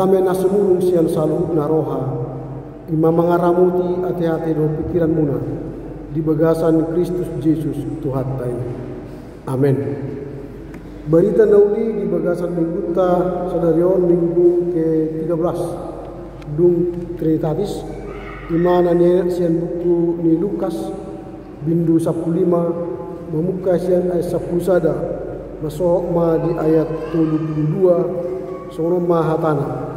Idame na sumulong siyan saluhut na roha, imamangaramuti ati-ati do pikiran muna, di bagasan Kristus Jesus Tuhan tayo. Amen. Berita nauli di bagasan minggu ta sadarion minggu ke-13 dung Trinitatis, imana nenek siyan buku ni Lukas bindu 15 memuka siyan ayat 10 sada masuk ma di ayat 22 sono mahatana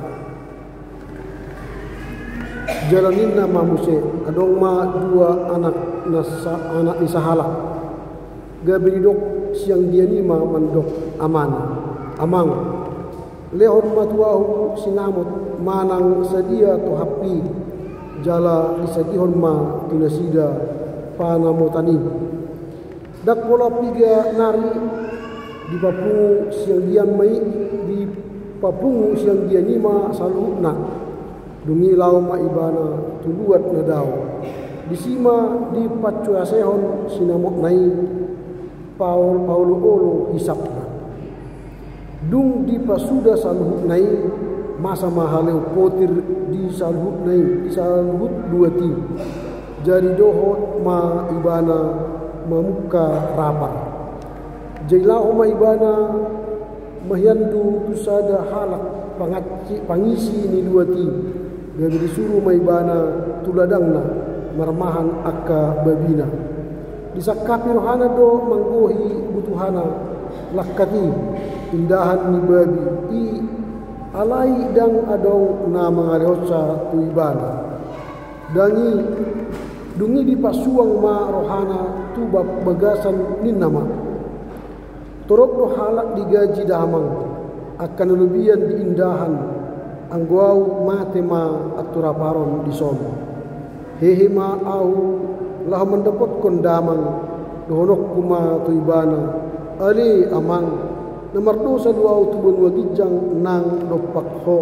jalanin nama Muse adong ma dua anak isahalak gabiridok siang dia ni ma mandok amang lehon matuahu sinamot manang sedia to hapi jala isadihon ma tunasida panamotani dak pola piga nari di papungu siang dian mai di papungu siang dia nima salutna dungi lau ma ibana tuluat na daw disima di pacuasehon sinamok nai paulo olo hisapna dung di pasuda saluhut nai masa mahaleu potir di saluhut nai di saluhut dua ti jari dohot ma ibana memuka rapar jailau ma ibana mahyandu tusada halak pangisi ni dua ti gabi disuruh maibana tuladangna marmahan akka babina disakapi rohana do manggohi butuhana lakati indahan ni babi i alai dang adong na mangarehosa tu ibana dangi dungi di pasuang ma rohana tu bagasan ninnama torok do halak digaji damang akan lebihan diindahan angguau mate ma aturaparon di sono hehe ma au lah mendapat kondamang dohonok kuma tuibana ali amang nomor dosa dua au tubun wagijang nang dopak ho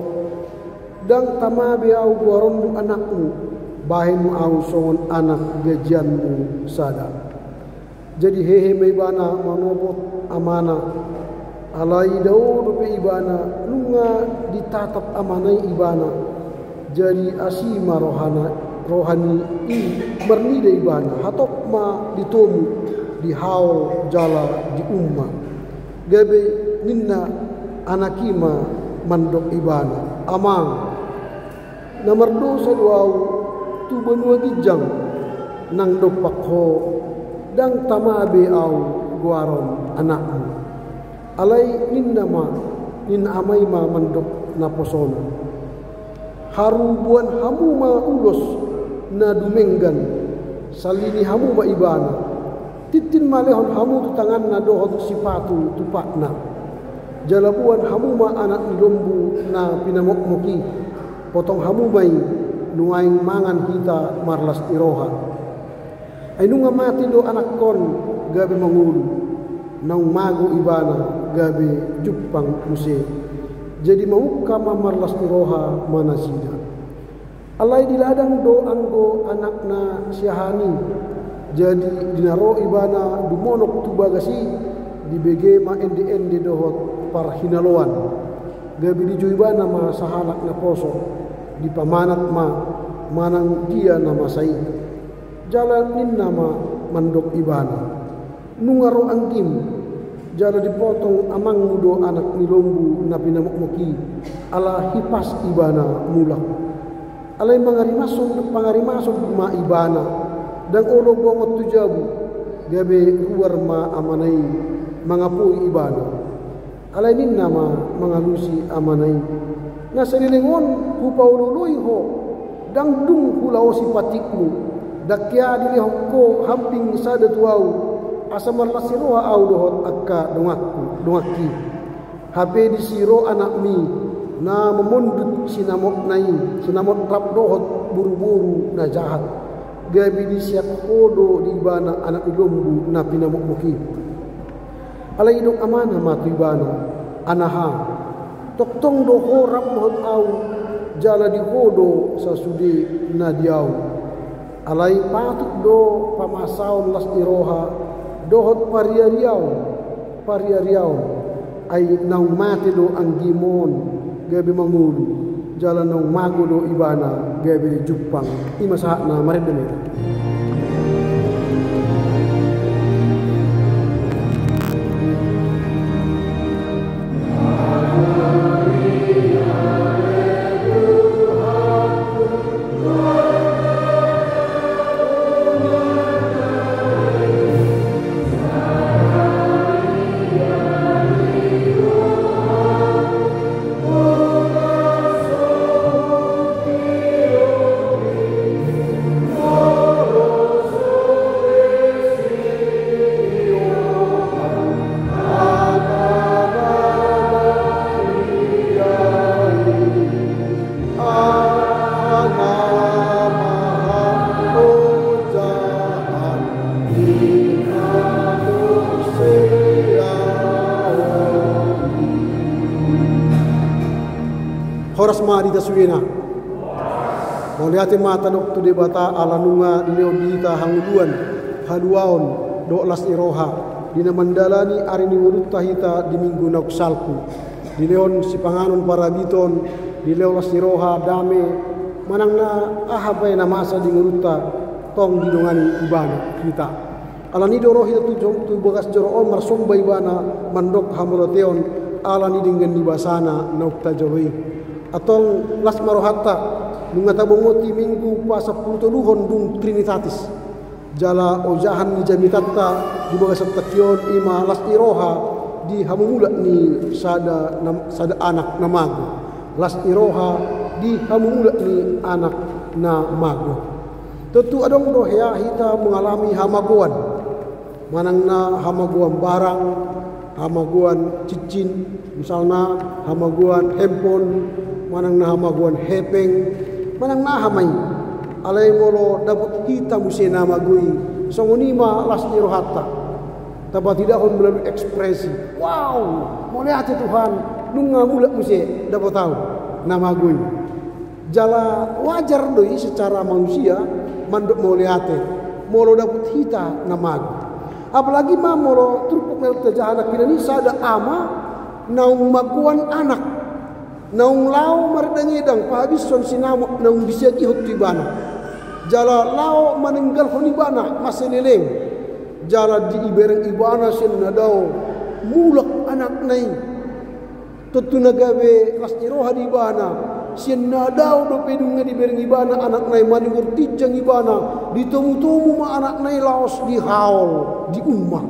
dang tamabe au duaronmu anakmu bahimu au songon anak gajianmu sada jadi hehe maibana manobot amana alai daud pe ibana lunga ditatap amanai ibana jadi asima rohani i bernida ibana hatop ma ditomu di haul jala di umma gabe ninna anakima mandok ibana amang nomor dosa duau tu benua gijang nang dopak ho dang tamabe au guaron anakmu alai ninna amai ma mandok naposono haru buan hamu ma ulos na dumenggan salini hamu ma ibana titin malehon hamu tu tangan na dohot sipatu tupakna jalabuan hamu ma anak ilombu na pinamokmoki potong hamu mai nuaing mangan hita marlas iroha ay nunga mati do anak kon gabi mangulu nang mago ibana gabi jupang muse jadi mauka mamarlas iroha manasida alai diladang do anggo anakna siahani jadi dinaro ibana dumonok tubagasi di bege ma ende dohot parhinaloan gabi dijo ibana ma sahalak na poso di pamanat ma manang dia nama sai jalan ninna ma mandok ibana nungaro anggim jala dipotong amang mudo anak nilombu na pinamokmoki ala hipas ibana mulak alai pangarimasong ma ibana dan olo bongot tujabu gabe ruar ma amanai mangapuy ibana alai ninna ma mangalusi amanai na salilingon hupaululuy ho dang dung hulaw si patikmu dakya dili hokko hamping sada tuau asamar lasiroha au dohot akka dongaki habe di siro anak mi na memundut sinamok rap dohot buru-buru na jahat gabi di siap kodo di ibana anak ilombu na pinamokmoki alai dong amana matu ibana anaha toktong doho rap dohot au jala di kodo sasude na diau alai patut do pamasaon las iroha dohot pariariaw ay naumate do ang gimon gabi mangulu jalan nong mago do ibana gabe Jepang ima sahna maredene. Horas mari taswina. Moliate mata nok tu debata alanunga dileodita hanguluan haluaon dolas iroha dina mandalani arini wurutta hita di minggu naksalku dileon si panganon parabiton dileolas iroha dame manangna ahabay na masa di ngurutta tong didongani ibana kita alani doro hita tu bagas joroon marsomba ibana mandok hamuroteon alani dengan dibasana nokta joroi atong las marohatta nunga tabongoti minggu pa 10 tuluhon dung trinitatis jala ojahan ni jamitatta di bagas takyon ima las iroha di hamumula ni sada anak na mago las iroha di hamumula ni anak na mago. Tentu adong dohya hita mengalami hamaguan manang na hamaguan barang, hamaguan cicin, misalnya hamaguan handphone, manang na hamaguan hepeng, manang na hamay alay molo dapat kita musi na magui songunima las irohata taba tidak kon melalui ekspresi wow melihat Tuhan nunga mula musi dapat tahu na magui jala wajar doi secara manusia mandok melihat molo dapat hita na magu apalagi ma molo trupuk mel terjahana kinani sada ama naung maguan anak naung lao mardangedang pahabis son sinamo naung bisaki hotibana jala lao manenggal honibana maseleleng jala di ibereng ibana sen nadao mulak anak nai tutu nagawe las iroha di ibana sen nadao do pedunga di bereng ibana anak nai maninggur tijang ibana ditomu-tomu ma anak nai laos di haol di ummah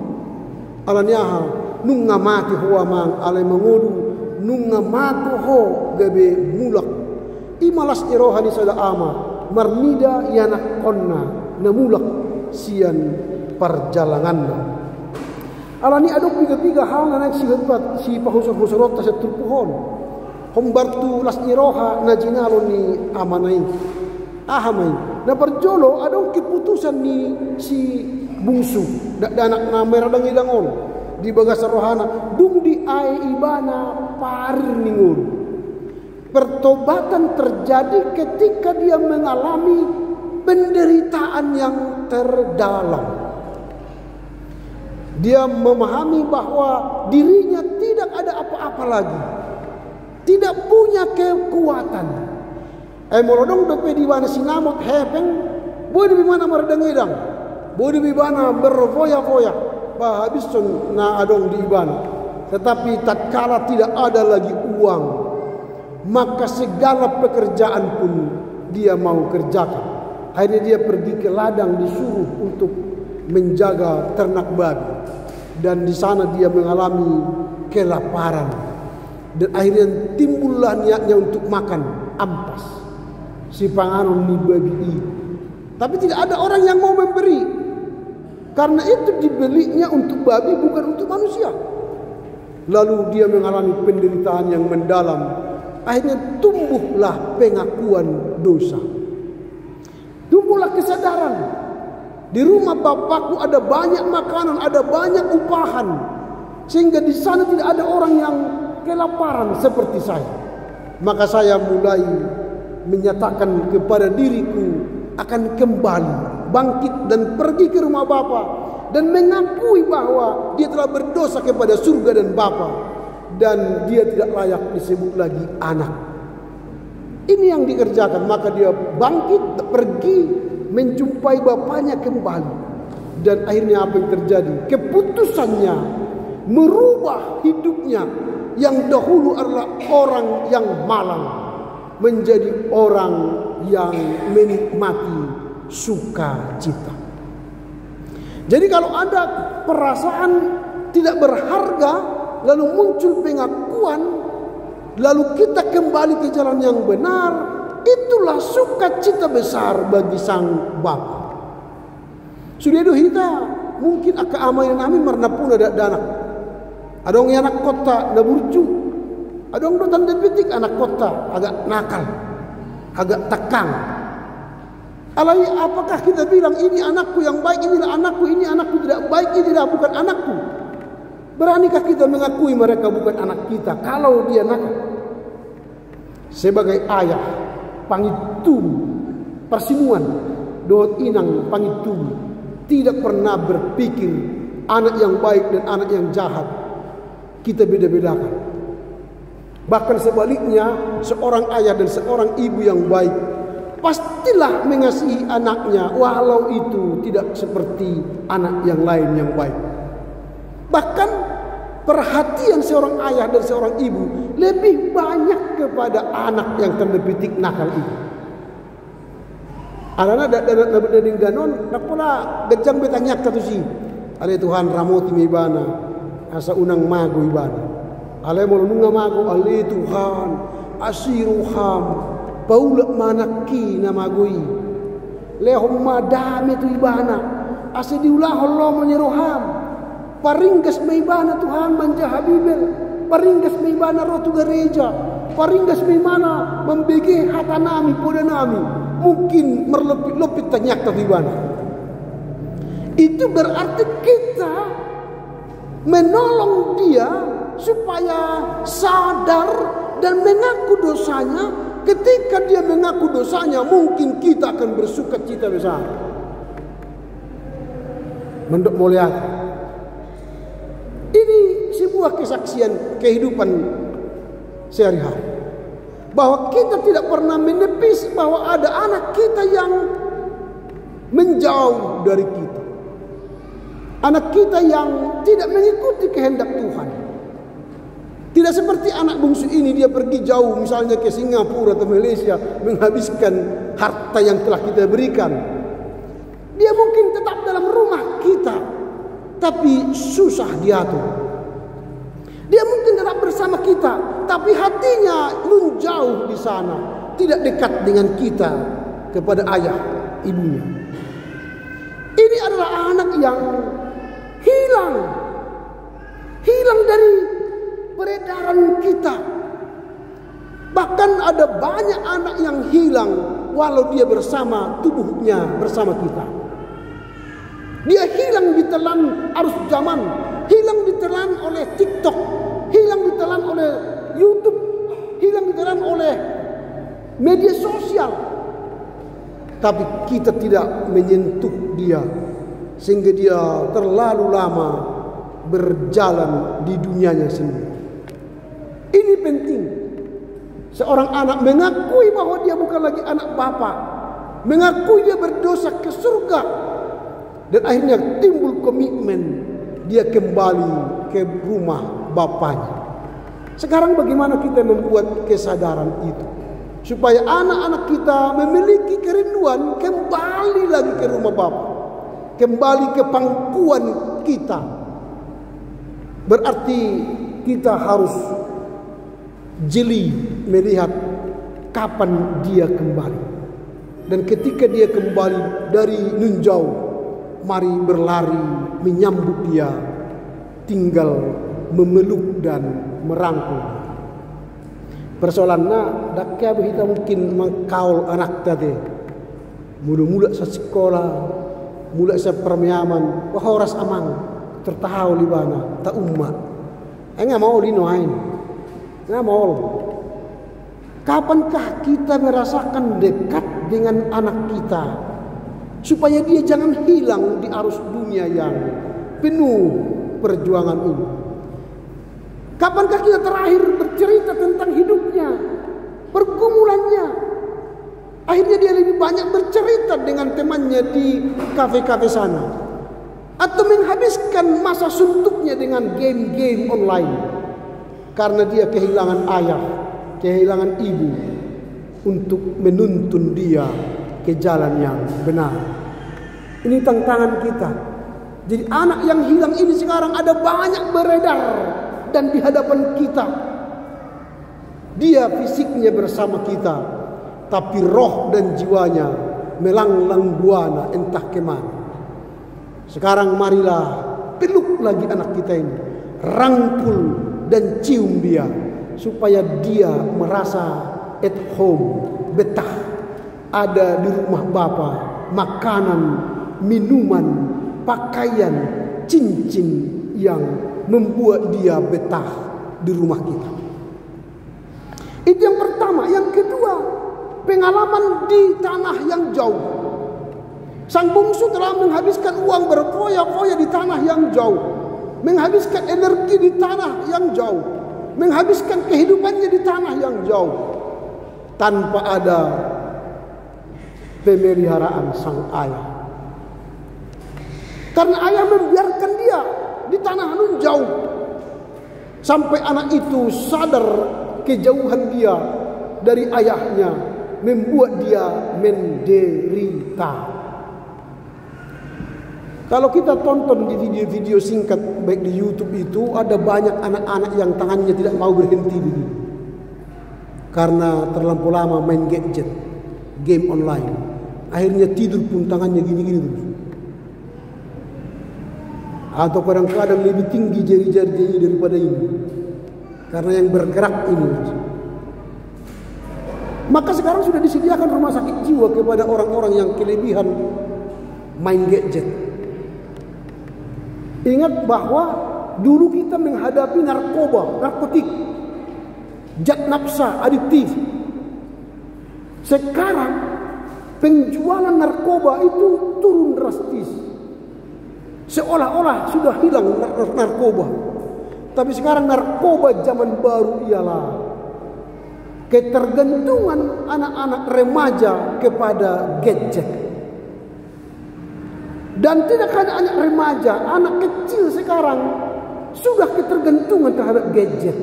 alaniaha nunga mati huwa mang alai mangodu nunga mato ho gabe mulak imalas iroha di sada ama marnida yanak konna na mulak sian perjalananna alani adok tiga hal na nagsihatpat si pahusok-husokot sa turpuhon hombartu las iroha na jinalo ni amanay ahamay na perjolo adong keputusan ni si bungsu danak na meradang idangon di bagas rohana dung di ai ibana parir ningun pertobatan terjadi ketika dia mengalami penderitaan yang terdalam dia memahami bahwa dirinya tidak ada apa-apa lagi tidak punya kekuatan molodong dope di mana sinamot hepeng boleh di mana mardangedang boleh di mana berfoya-foya habis na adong di ibana tetapi tatkala tidak ada lagi uang maka segala pekerjaan pun dia mau kerjakan akhirnya dia pergi ke ladang disuruh untuk menjaga ternak babi dan di sana dia mengalami kelaparan dan akhirnya timbullah niatnya untuk makan ampas si panganon ni babi tapi tidak ada orang yang mau memberi karena itu dibelinya untuk babi bukan untuk manusia. Lalu dia mengalami penderitaan yang mendalam. Akhirnya tumbuhlah pengakuan dosa. Tumbuhlah kesadaran. Di rumah bapakku ada banyak makanan, ada banyak upahan. Sehingga di sana tidak ada orang yang kelaparan seperti saya. Maka saya mulai menyatakan kepada diriku akan kembali bangkit dan pergi ke rumah Bapa dan mengakui bahwa dia telah berdosa kepada surga dan Bapa dan dia tidak layak disebut lagi anak. Ini yang dikerjakan. Maka dia bangkit, pergi menjumpai bapaknya kembali. Dan akhirnya apa yang terjadi? Keputusannya merubah hidupnya yang dahulu adalah orang yang malang menjadi orang yang menikmati sukacita. Jadi kalau ada perasaan tidak berharga, lalu muncul pengakuan, lalu kita kembali ke jalan yang benar, itulah sukacita besar bagi sang Bapa. Sudah itu kita mungkin akan amayan nami marna puna danak. Adong anak kota na burju. Adong do tanda petik anak kota agak nakal, agak tekang. Alai apakah kita bilang ini anakku yang baik, inilah anakku, ini anakku tidak baik, ini tidak bukan anakku? Beranikah kita mengakui mereka bukan anak kita kalau dia nakal? Sebagai ayah pangitu persimuan doa inang pangitu tidak pernah berpikir anak yang baik dan anak yang jahat kita beda-bedakan. Bahkan sebaliknya, seorang ayah dan seorang ibu yang baik pastilah mengasihi anaknya walau itu tidak seperti anak yang lain yang baik. Bahkan perhatian seorang ayah dan seorang ibu lebih banyak kepada anak yang tanda petik nakal itu. Alana dading ganon nakula gajang betanyak tatu si. Ale Tuhan ramoti mibana asa unang mago ibana. Ale molunga mago ale Tuhan asiruham paula manaki na magoi. Lehom madami tu ibana asa diulah Allah menyeruham. Paringgas maibana Tuhan manja habibel. Paringgas maibana rotu gereja. Paringgas maibana membege hata nami poda nami. Mungkin merlepit-lepit tanyak tadibana. Itu berarti kita menolong dia supaya sadar dan mengaku dosanya. Ketika dia mengaku dosanya, mungkin kita akan bersukacita besar. Mendok mulia. Ini sebuah kesaksian kehidupan sehari-hari. Bahwa kita tidak pernah menepis bahwa ada anak kita yang menjauh dari kita. Anak kita yang tidak mengikuti kehendak Tuhan. Tidak seperti anak bungsu ini, dia pergi jauh misalnya ke Singapura atau Malaysia menghabiskan harta yang telah kita berikan. Dia mungkin tetap dalam rumah kita, tapi susah diatur. Dia mungkin tetap bersama kita, tapi hatinya menjauh di sana, tidak dekat dengan kita kepada ayah ibunya. Ini adalah anak yang hilang dari peredaran kita. Bahkan ada banyak anak yang hilang walau dia bersama tubuhnya bersama kita. Dia hilang ditelan arus zaman, hilang ditelan oleh TikTok, hilang ditelan oleh YouTube, hilang ditelan oleh media sosial. Tapi kita tidak menyentuh dia sehingga dia terlalu lama berjalan di dunianya sendiri. Ini penting. Seorang anak mengakui bahwa dia bukan lagi anak bapa, mengakui dia berdosa ke surga. Dan akhirnya timbul komitmen dia kembali ke rumah bapaknya. Sekarang bagaimana kita membuat kesadaran itu? Supaya anak-anak kita memiliki kerinduan kembali lagi ke rumah bapa. Kembali ke pangkuan kita. Berarti kita harus jeli melihat kapan dia kembali. Dan ketika dia kembali dari nun jauh, mari berlari menyambut dia, tinggal memeluk dan merangkul. Persoalannya dakya kita mungkin mengkaul anak tadi. Mula-mula sa sekolah, mula sa permiaman, wah oras amang tertahu libana ta umma. Enggak mau linoain. Enggak mau. Kapankah kita merasakan dekat dengan anak kita? Supaya dia jangan hilang di arus dunia yang penuh perjuangan ini. Kapankah kita terakhir bercerita tentang hidupnya? pergumulannya. Akhirnya dia lebih banyak bercerita dengan temannya di kafe-kafe sana, atau menghabiskan masa suntuknya dengan game-game online, karena dia kehilangan ayah, kehilangan ibu untuk menuntun dia ke jalan yang benar. Ini tantangan kita. Jadi anak yang hilang ini sekarang ada banyak beredar dan di hadapan kita. Dia fisiknya bersama kita, tapi roh dan jiwanya melanglang buana entah kemana. Sekarang marilah peluk lagi anak kita ini, rangkul dan cium dia, supaya dia merasa at home, betah, ada di rumah Bapa, makanan, minuman, pakaian, cincin yang membuat dia betah di rumah kita. Itu yang pertama. Yang kedua, pengalaman di tanah yang jauh. Sang bungsu telah menghabiskan uang berfoya-foya di tanah yang jauh, menghabiskan energi di tanah yang jauh, menghabiskan kehidupannya di tanah yang jauh, tanpa ada pemeliharaan sang ayah. Karena ayah membiarkan dia di tanah nun jauh, sampai anak itu sadar kejauhan dia dari ayahnya membuat dia menderita. Kalau kita tonton di video-video singkat baik di YouTube itu, ada banyak anak-anak yang tangannya tidak mau berhenti begini, karena terlampau lama main gadget, game online. Akhirnya tidur pun tangannya gini-gini terus. Atau kadang-kadang lebih tinggi jari-jari daripada ini, karena yang bergerak ini. Maka sekarang sudah disediakan rumah sakit jiwa kepada orang-orang yang kelebihan main gadget. Ingat bahwa dulu kita menghadapi narkoba, narkotik, zat nafsa, adiktif. Sekarang penjualan narkoba itu turun drastis. Seolah-olah sudah hilang narkoba. Tapi sekarang narkoba zaman baru ialah ketergantungan anak-anak remaja kepada gadget. Dan tidak hanya anak remaja, anak kecil sekarang sudah ketergantungan terhadap gadget.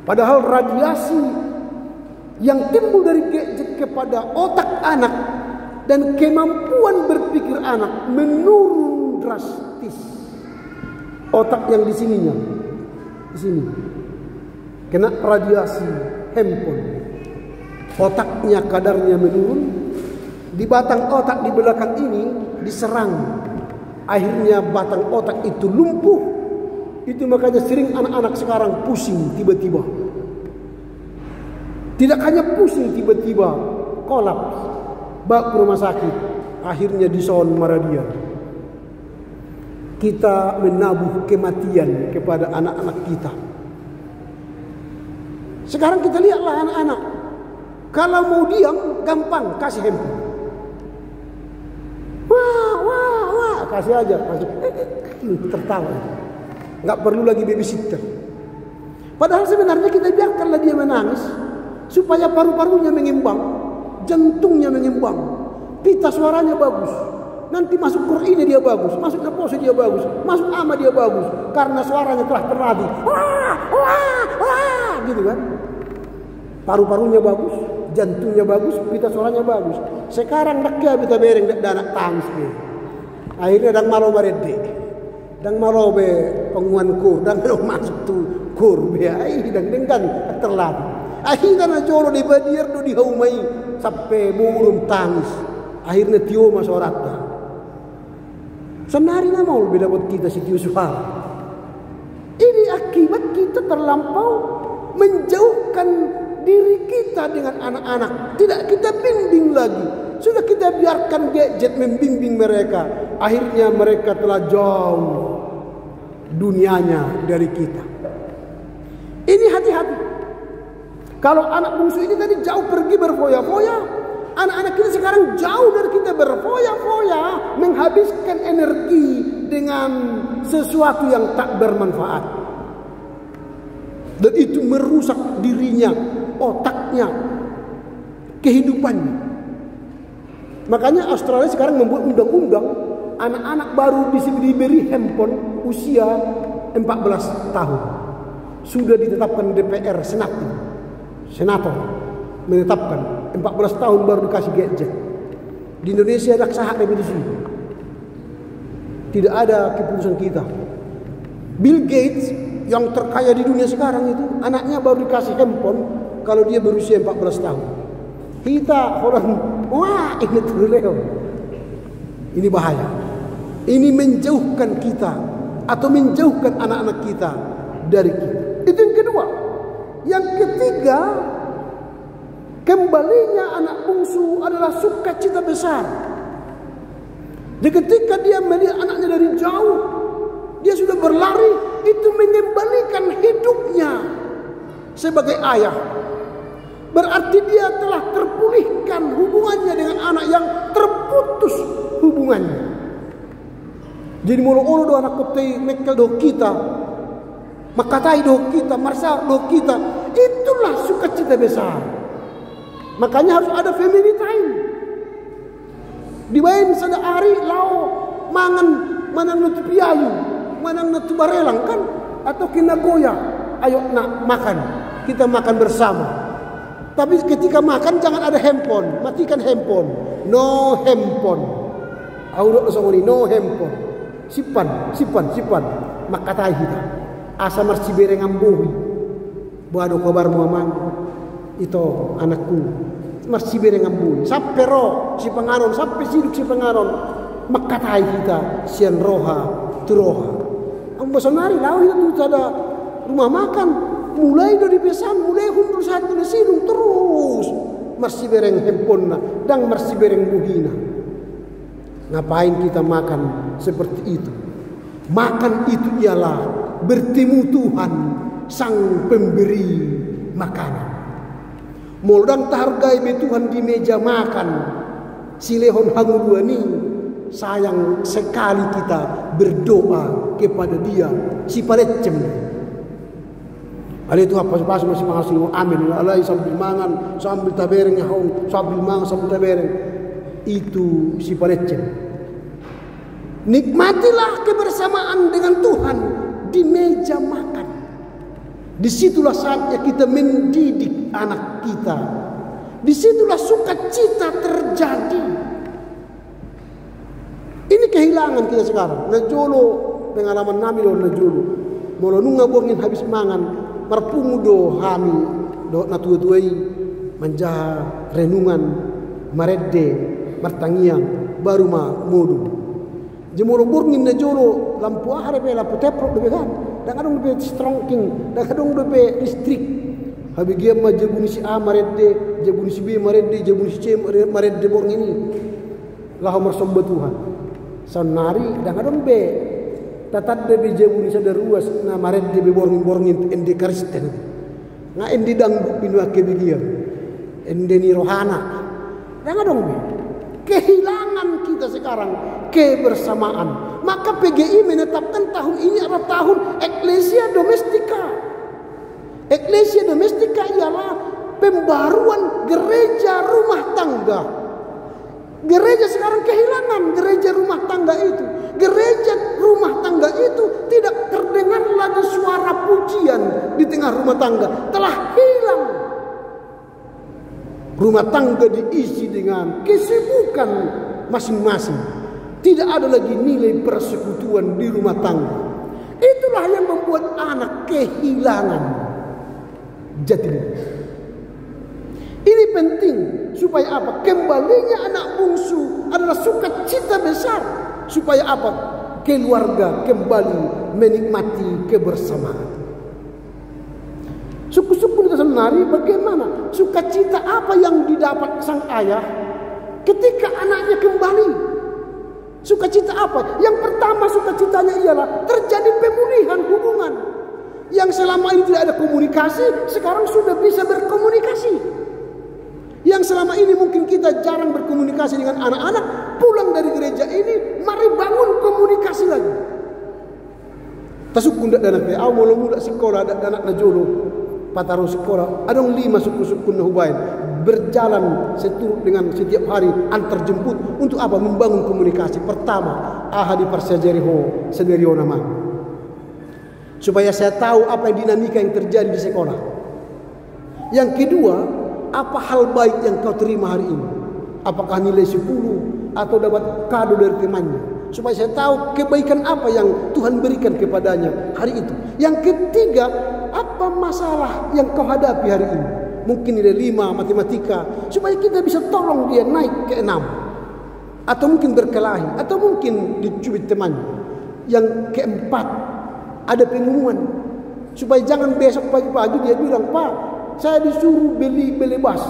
Padahal radiasi yang timbul dari gadget kepada otak anak dan kemampuan berpikir anak menurun drastis. Otak yang di sininya, di sini, kena radiasi handphone, otaknya kadarnya menurun. Di batang otak di belakang ini diserang, akhirnya batang otak itu lumpuh. Itu makanya sering anak-anak sekarang pusing tiba-tiba. Tidak hanya pusing tiba-tiba, kolaps, bawa ke rumah sakit, akhirnya disono maradia. Kita menabuh kematian kepada anak-anak kita. Sekarang kita lihatlah anak-anak, kalau mau diam gampang, kasih handphone. Wah, kasih aja, kasih. Tertawa, nggak perlu lagi babysitter. Padahal sebenarnya kita biarkanlah dia menangis supaya paru-parunya mengimbang, jantungnya mengimbang, pita suaranya bagus. Nanti masuk Qur'annya dia bagus, masuk nafsu dia bagus, masuk ama dia bagus, karena suaranya telah terlatih. Wah, gitu kan? Paru-parunya bagus, jantungnya bagus, pita suaranya bagus. Sekarang nakya bita bereng dan anak tangis be. Akhirnya dang malo marede, dang malo be penguan kur, dang lo masuk tu kur be, ai dang dengkan terlatih. Akhirnya na jolo di badir do di haumai sampai murum tangis. Akhirnya tio masorata. Senari na mau beda buat kita si tio suara. Ini akibat kita terlampau menjauhkan diri kita dengan anak-anak. Tidak kita bimbing lagi. Sudah kita biarkan gadget membimbing mereka. Akhirnya mereka telah jauh dunianya dari kita. Ini hati-hati. Kalau anak bungsu ini tadi jauh pergi berfoya-foya, anak-anak kita sekarang jauh dari kita berfoya-foya, menghabiskan energi dengan sesuatu yang tak bermanfaat. Dan itu merusak dirinya, otaknya, kehidupannya. Makanya Australia sekarang membuat undang-undang anak-anak baru diberi handphone usia 14 tahun. Sudah ditetapkan DPR, senator menetapkan 14 tahun baru dikasih gadget. Di Indonesia ada sah revisi. Tidak ada keputusan kita. Bill Gates yang terkaya di dunia sekarang itu, anaknya baru dikasih handphone kalau dia berusia 14 tahun. Kita orang, wah ini terleo. Ini bahaya. Ini menjauhkan kita atau menjauhkan anak-anak kita dari kita. Itu yang kedua. Yang ketiga, kembalinya anak bungsu adalah sukacita besar. Jadi ketika dia melihat anaknya dari jauh, dia sudah berlari, itu mengembalikan hidupnya sebagai ayah. Berarti dia telah terpulihkan hubungannya dengan anak yang terputus hubungannya. Jadi mulu-mulu do anak kote mekel do kita, makatai do kita, marsa do kita, itulah sukacita besar. Makanya harus ada family time. Dibain sada hari lao mangan manang nutu piayu, manang nutu barelang kan, atau kina goya, ayo nak makan, kita makan bersama. Tapi ketika makan jangan ada handphone, matikan handphone. No handphone. Audok songoni no handphone. Sipan. Makatai kita. Asa marsi bereng ambuhi. Buado kabar muamang. Ito anakku. Marsi bereng ambuhi. Sampai roh si pengaron, sampai siduk si pengaron. Makatai kita sian roha turoha. Ang basanari lau itu ada rumah makan. Mulai dari pesan, mulai hundur satu di sidung terus marsi bereng handphone na, dan marsi bereng buhina. Ngapain kita makan seperti itu? Makan itu ialah bertemu Tuhan sang pemberi makanan. Moldang targai be Tuhan di meja makan. Silehon hanguduani, sayang sekali kita berdoa kepada Dia si palecem. Ada itu apa pas masih mengasih amin alai sambil mangan sambil tabereng haung sambil mangan sambil tabereng itu si palecem. Nikmatilah kebersamaan dengan Tuhan di meja makan. Disitulah saatnya kita mendidik anak kita. Disitulah sukacita terjadi. Ini kehilangan kita sekarang. Najolo pengalaman nami lo najolo. Molo nunga bongin habis mangan. Marpungudo hami do natua-tuai manja renungan maredde martangiang baru ma modu jemoro burngin na joro lampu ahare pe lampu teprok do kan dan adong do strongking dan adong do listrik habi giam ma jebuni si a maredde jebuni si b maredde jebuni si c maredde borngini lah marsomba Tuhan sanari dan adong be tatat de bijebuni sadar ruas na mared de borngin endi karisten nga endi dangduk binwa kebigian endi ni rohana jangan dong be kehilangan kita sekarang kebersamaan. Maka PGI menetapkan tahun ini adalah tahun Ecclesia Domestica. Ecclesia Domestica ialah pembaruan gereja rumah tangga. Gereja sekarang kehilangan gereja rumah tangga itu. Gereja rumah tangga itu tidak terdengar lagi suara pujian di tengah rumah tangga. Telah hilang. Rumah tangga diisi dengan kesibukan masing-masing. Tidak ada lagi nilai persekutuan di rumah tangga. Itulah yang membuat anak kehilangan jati diri. Ini penting supaya apa? Kembalinya anak bungsu adalah sukacita besar. Supaya apa? Keluarga kembali menikmati kebersamaan. Suku-suku kita senari bagaimana? Sukacita apa yang didapat sang ayah ketika anaknya kembali? Sukacita apa? Yang pertama sukacitanya ialah terjadi pemulihan hubungan. Yang selama ini tidak ada komunikasi, sekarang sudah bisa berkomunikasi. Yang selama ini mungkin kita jarang berkomunikasi dengan anak-anak, pulang dari gereja ini, mari bangun komunikasi lagi. Tasuk kundak dan anak, awal mula sekolah dan anak najolo. pataru sekolah adong 5 suku-suku Hubain berjalan seturut dengan setiap hari antar jemput untuk apa? Membangun komunikasi. Pertama, aha di persajariho sendirian nama, supaya saya tahu apa yang dinamika yang terjadi di sekolah. Yang kedua, apa hal baik yang kau terima hari ini? Apakah nilai 10 atau dapat kado dari temannya? Supaya saya tahu kebaikan apa yang Tuhan berikan kepadanya hari itu. Yang ketiga, apa masalah yang kau hadapi hari ini? Mungkin nilai 5 matematika, supaya kita bisa tolong dia naik ke 6. Atau mungkin berkelahi, atau mungkin dicubit temannya. Yang keempat, ada pengumuman, supaya jangan besok pagi-pagi dia bilang, "Pak, saya disuruh beli bas."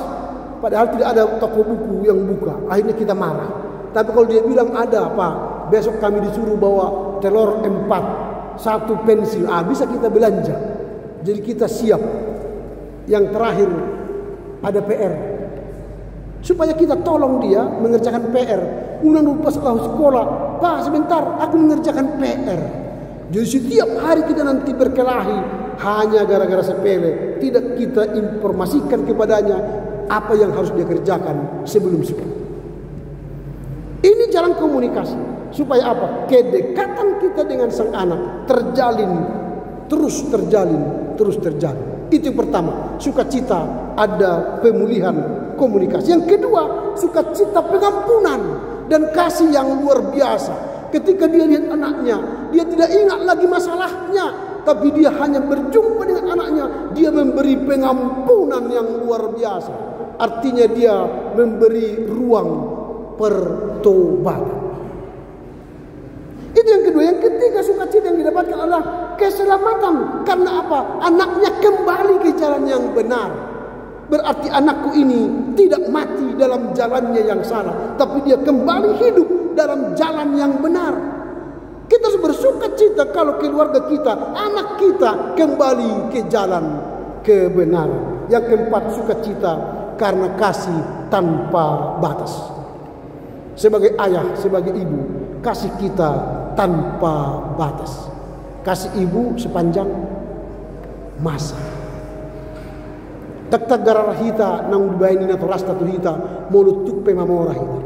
Padahal tidak ada toko buku yang buka. Akhirnya kita marah. Tapi kalau dia bilang, "Ada, Pak, besok kami disuruh bawa telur 4, 1 pensil." Bisa kita belanja. Jadi kita siap. Yang terakhir, ada PR. Supaya kita tolong dia mengerjakan PR. Kemudian lupa setelah sekolah, "Pak, sebentar, aku mengerjakan PR." Jadi setiap hari kita nanti berkelahi hanya gara-gara sepele. Tidak kita informasikan kepadanya apa yang harus dia kerjakan sebelum sekolah. Ini jalan komunikasi. Supaya apa? Kedekatan kita dengan sang anak terus terjalin. Itu yang pertama, sukacita ada pemulihan komunikasi. Yang kedua, sukacita pengampunan dan kasih yang luar biasa. Ketika dia lihat anaknya, dia tidak ingat lagi masalahnya, tapi dia hanya berjumpa dengan anaknya, dia memberi pengampunan yang luar biasa. Artinya dia memberi ruang pertobatan. Itu yang kedua. Yang ketiga, sukacita yang didapatkan adalah keselamatan. Karena apa? Anaknya kembali ke jalan yang benar. Berarti anakku ini tidak mati dalam jalannya yang salah, tapi dia kembali hidup dalam jalan yang benar. Kita harus bersukacita kalau keluarga kita, anak kita kembali ke jalan kebenaran. Yang keempat, sukacita karena kasih tanpa batas. Sebagai ayah, sebagai ibu, kasih kita tanpa batas. Kasih ibu sepanjang masa. Tak garara hita nang dibayani na torasta tu hita molutuk pe mamora hita.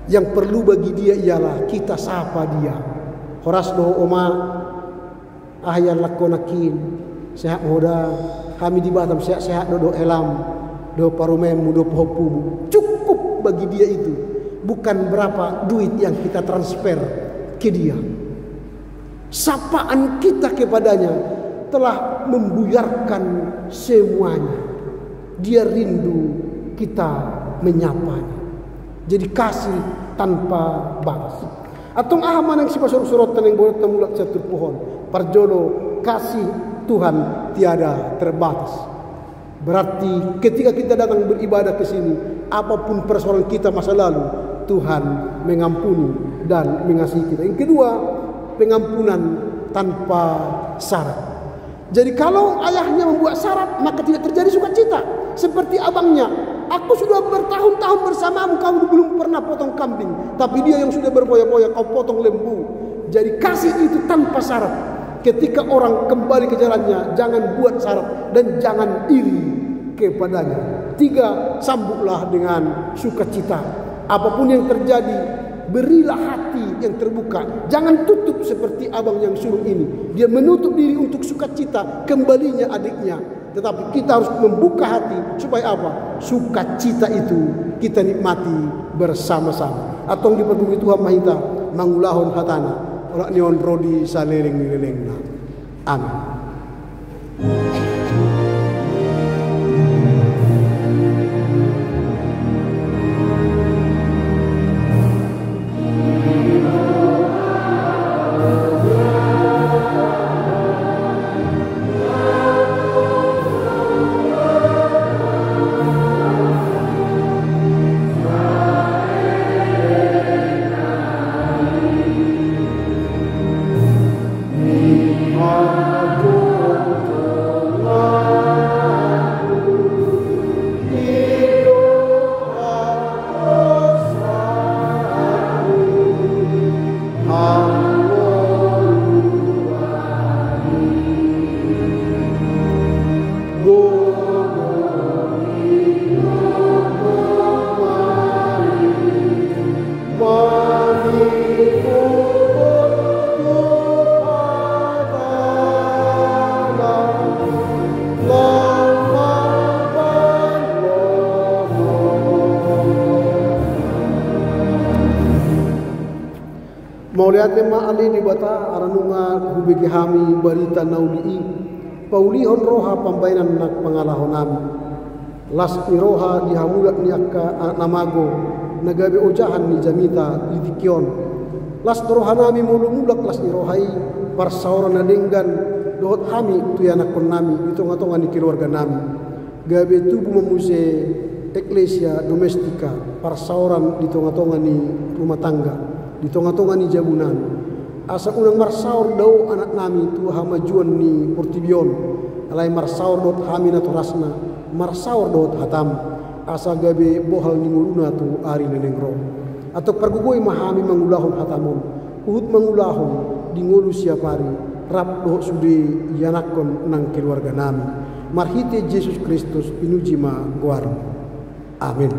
Yang perlu bagi dia ialah kita sapa dia. Horas do oma ahyan lakonakin sehat moda kami di Batam sehat do elam do parumemu do pohopumu. Cukup bagi dia itu. Bukan berapa duit yang kita transfer ke dia. Sapaan kita kepadanya telah membuyarkan semuanya. Dia rindu kita menyapanya. Jadi kasih tanpa batas. Atong ahaman yang sipa surut-surutan yang boleh temulak satu pohon. Parjono kasih Tuhan tiada terbatas. Berarti ketika kita datang beribadah ke sini, apapun persoalan kita masa lalu, Tuhan mengampuni dan mengasihi kita. Yang kedua, pengampunan tanpa syarat. Jadi kalau ayahnya membuat syarat, maka tidak terjadi sukacita. Seperti abangnya, "Aku sudah bertahun-tahun bersamamu, kamu belum pernah potong kambing, tapi dia yang sudah berpoya-poya, kau potong lembu." Jadi kasih itu tanpa syarat. Ketika orang kembali ke jalannya, jangan buat syarat dan jangan iri kepadanya. 3, sambutlah dengan sukacita. Apapun yang terjadi, berilah hati yang terbuka. Jangan tutup seperti abang yang sulung ini. Dia menutup diri untuk sukacita kembalinya adiknya. Tetapi kita harus membuka hati supaya apa? Sukacita itu kita nikmati bersama-sama. Atong diperlui Tuhan Mahita mangulahon hatana. Orak nion rodi salering-lelengna. Amin. Mauliate ma ali di bata aranunga hubegi hami barita nauli paulihon roha pambainan nak pangalahon nami. Las ni roha dihamulat ni akka namago nagabe ojahan ni jamita lidikyon. Las roha nami mulumulak las ni rohai parsauran nadenggan dohot hami tuyanak kon nami ditonga-tonga ni keluarga nami. Gabe tubuh memuse eklesia domestika parsauran ditonga-tonga ni rumah tangga, ditonga-tonga ni jabunan. Asa unang marsaur dau anak nami tu hamajuan ni portibion. Alai marsaur dot hami na torasna, marsaur dot hatam. Asa gabe bohal ni nguruna tu ari nenengro. Atau pergugoi mahami mangulahon hatamon. Uhut mangulahon di ngulu siapari. Rap doh sude yanakon nang keluarga nami. Marhite Yesus Kristus pinujima guar. Amin.